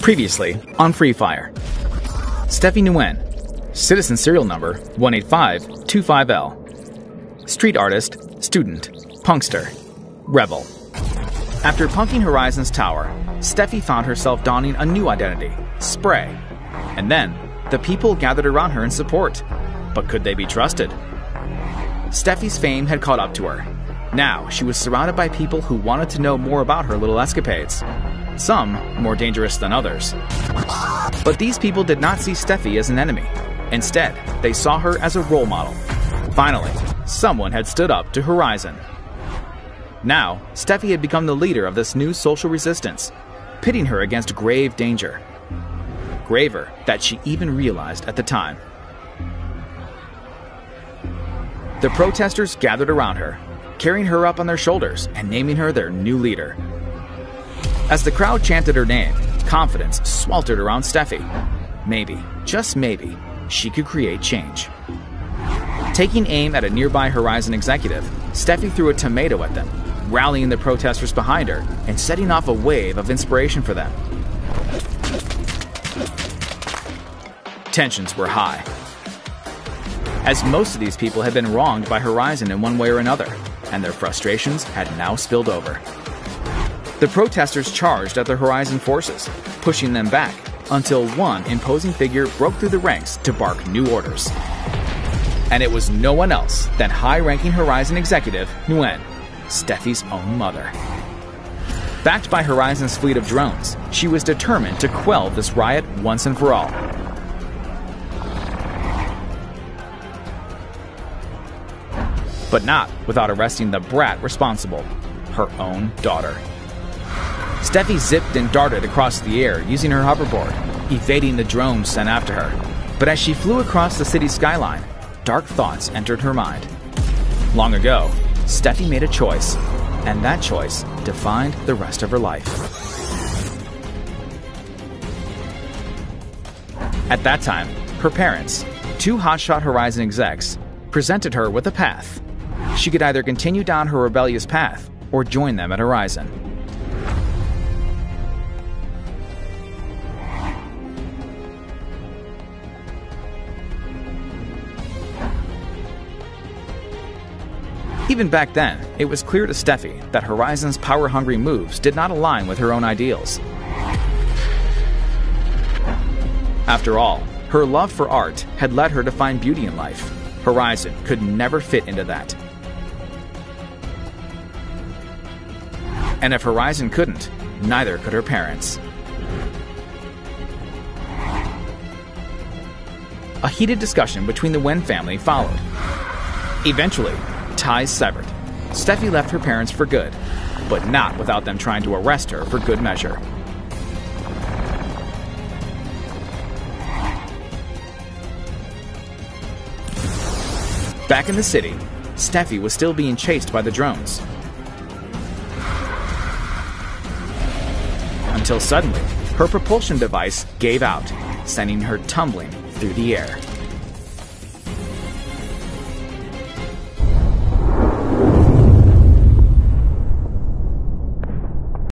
Previously on Free Fire. Steefy Nguyen, citizen serial number 18525L. Street artist, student, punkster, rebel. After punking Horizon's tower, Steefy found herself donning a new identity, Spray. And then, the people gathered around her in support. But could they be trusted? Steefy's fame had caught up to her. Now, she was surrounded by people who wanted to know more about her little escapades. Some more dangerous than others. But these people did not see Steefy as an enemy. Instead, they saw her as a role model. Finally, someone had stood up to Horizon. Now, Steefy had become the leader of this new social resistance, pitting her against grave danger. Graver than she even realized at the time. The protesters gathered around her, carrying her up on their shoulders and naming her their new leader. As the crowd chanted her name, confidence sweltered around Steefy. Maybe, just maybe, she could create change. Taking aim at a nearby Horizon executive, Steefy threw a tomato at them, rallying the protesters behind her and setting off a wave of inspiration for them. Tensions were high, as most of these people had been wronged by Horizon in one way or another, and their frustrations had now spilled over. The protesters charged at the Horizon forces, pushing them back, until one imposing figure broke through the ranks to bark new orders. And it was no one else than high-ranking Horizon executive Nguyen, Steefy's own mother. Backed by Horizon's fleet of drones, she was determined to quell this riot once and for all. But not without arresting the brat responsible, her own daughter. Steefy zipped and darted across the air using her hoverboard, evading the drones sent after her. But as she flew across the city skyline, dark thoughts entered her mind. Long ago, Steefy made a choice, and that choice defined the rest of her life. At that time, her parents, two hotshot Horizon execs, presented her with a path. She could either continue down her rebellious path or join them at Horizon. Even back then, it was clear to Steefy that Horizon's power-hungry moves did not align with her own ideals. After all, her love for art had led her to find beauty in life. Horizon could never fit into that. And if Horizon couldn't, neither could her parents. A heated discussion between the Nguyen family followed. Eventually, ties severed. Steefy left her parents for good, but not without them trying to arrest her for good measure. Back in the city, Steefy was still being chased by the drones. Until suddenly, her propulsion device gave out, sending her tumbling through the air.